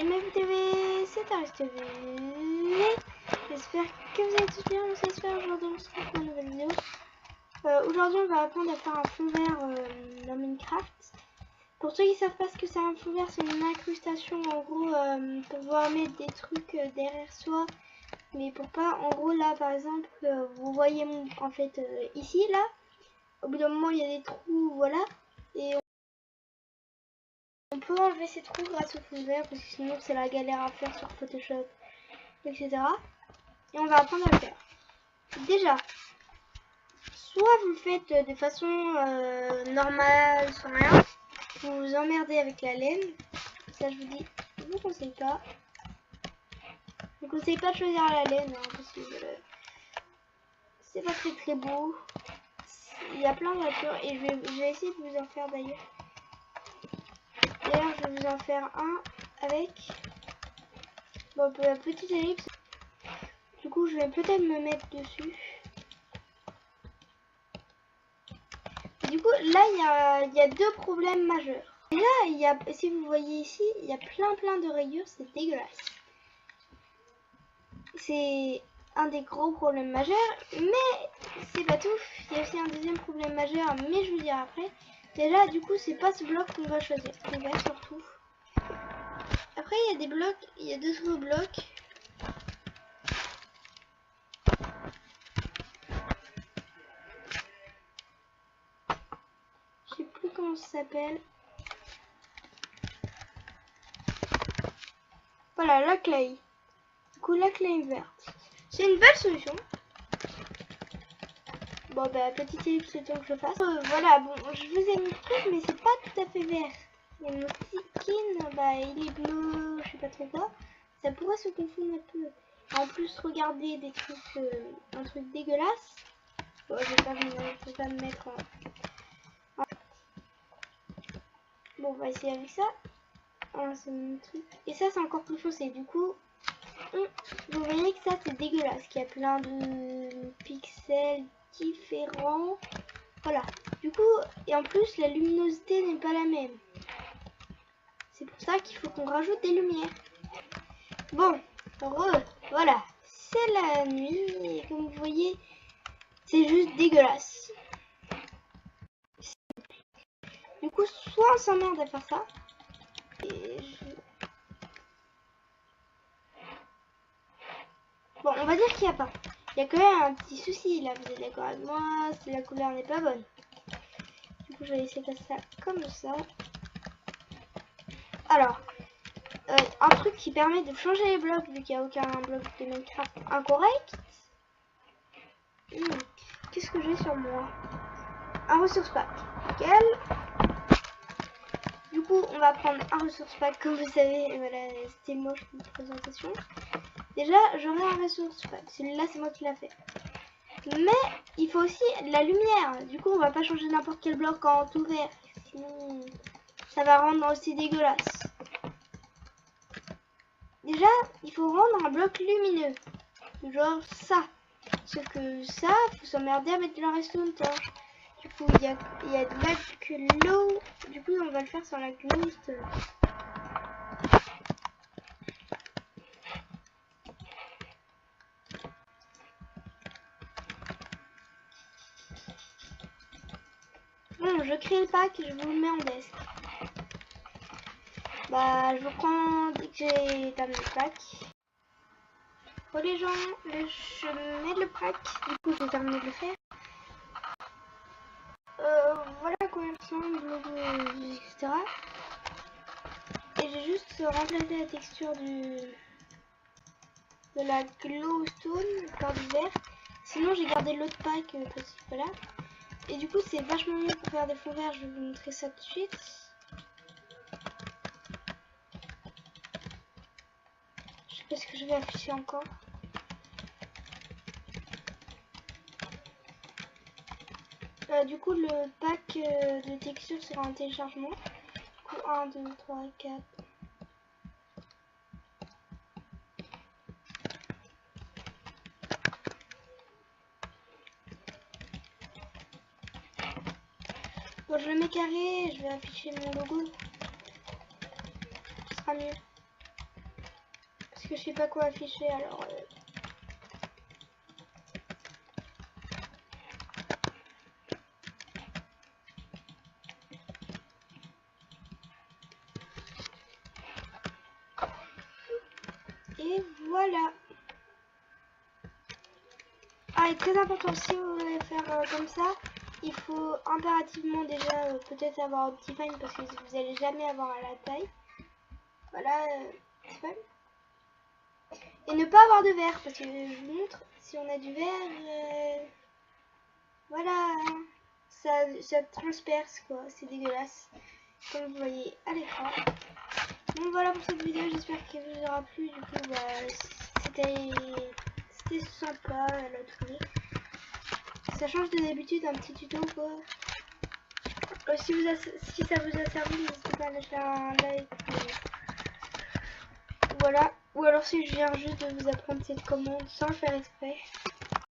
Salut ma TV, c'est Aris J'espère que vous allez tous bien, j'espère aujourd'hui on se retrouve pour une nouvelle vidéo. Aujourd'hui on va apprendre à faire un fond vert dans Minecraft. Pour ceux qui ne savent pas ce que c'est un fond vert, c'est une incrustation en gros pour pouvoir mettre des trucs derrière soi. Mais pour pas, en gros là par exemple, vous voyez en fait ici là, au bout d'un moment il y a des trous, voilà. Et on peut enlever ces trous grâce au fond vert parce que sinon c'est la galère à faire sur Photoshop, etc. Et on va apprendre à le faire. Déjà, soit vous le faites de façon normale, sans rien, vous vous emmerdez avec la laine. Ça je vous dis, je vous conseille pas. Je vous conseille pas de choisir la laine hein, parce que c'est pas très beau. Il y a plein de natures et je vais essayer de vous en faire d'ailleurs. D'ailleurs je vais vous en faire un avec petite ellipse. Du coup je vais peut-être me mettre dessus. Du coup là il y a deux problèmes majeurs. Déjà si vous voyez ici, il y a plein de rayures, c'est dégueulasse. C'est un des gros problèmes majeurs, mais c'est pas tout. Il y a aussi un deuxième problème majeur, mais je vous dirai après. Déjà du coup c'est pas ce bloc qu'on va choisir, c'est vert surtout. Après il y a des blocs, il y a d'autres blocs. Je sais plus comment ça s'appelle. Voilà, la clay. Du coup la clay verte. C'est une belle solution. Bon petite ellipse le temps que je fasse. Voilà, bon je vous ai mis le truc mais c'est pas tout à fait vert. Et mon skin, il est bleu, je sais pas trop quoi. Ça pourrait se confondre un peu. En plus regardez des trucs, un truc dégueulasse. Bon je vais pas me mettre en... Bon on va essayer avec ça. Ah, c'est mon truc. Et ça c'est encore plus foncé. Du coup, vous voyez que ça c'est dégueulasse. Qu'il y a plein de pixels différents. Voilà. Du coup, et en plus la luminosité n'est pas la même. C'est pour ça qu'il faut qu'on rajoute des lumières. Bon, voilà. C'est la nuit et comme vous voyez, c'est juste dégueulasse. Du coup, soit on s'emmerde à faire ça. Bon, on va dire qu'il n'y a pas. Il y a quand même un petit souci là, vous êtes d'accord avec moi, si la couleur n'est pas bonne. Du coup, je vais laisser faire ça comme ça. Alors, un truc qui permet de changer les blocs vu qu'il n'y a aucun bloc de Minecraft incorrect. Qu'est-ce que j'ai sur moi? Un ressource pack. Nickel. Du coup, on va prendre un ressource pack comme vous savez. Voilà, c'était moche pour une présentation. Déjà, j'aurai un ressource pack. Celui-là, c'est moi qui l'a fait. Mais il faut aussi la lumière. Du coup, on va pas changer n'importe quel bloc en tout vert. Sinon, ça va rendre aussi dégueulasse. Déjà, il faut rendre un bloc lumineux. Genre ça. Sauf que ça, faut s'emmerder à mettre de la redstone torche. Du coup, il y a de la glow. Du coup, on va le faire sur la glowstone. Bon, je crée le pack et je vous le mets en desk. Je vous prends dès que j'ai terminé le pack. Bon les gens, je mets le pack. Du coup, j'ai terminé de le faire. Voilà combien de temps, etc. Et j'ai juste remplacé la texture de la glowstone par du vert. Sinon, j'ai gardé l'autre pack parce que voilà. Et du coup, c'est vachement mieux pour faire des fonds verts. Je vais vous montrer ça tout de suite. Je sais pas ce que je vais afficher encore. Du coup, le pack de texture sera en téléchargement. Du coup, 1, 2, 3, 4. Bon, je le mets carré, je vais afficher mon logo. Ce sera mieux. Parce que je sais pas quoi afficher alors. Et voilà. Ah, et très important, si vous voulez faire comme ça, il faut impérativement déjà peut-être avoir Optifine parce que vous allez jamais avoir à la taille. Voilà, Optifine. Et ne pas avoir de verre parce que je vous montre, si on a du verre, voilà, ça transperce quoi, c'est dégueulasse. Comme vous voyez à l'écran. Bon voilà pour cette vidéo, j'espère qu'elle vous aura plu. Du coup, c'était sympa la trouver. Ça change de d'habitude un petit tuto quoi. Si ça vous a servi, n'hésitez pas à lâcher un like. Voilà. Ou alors si je viens juste de vous apprendre cette commande sans le faire exprès.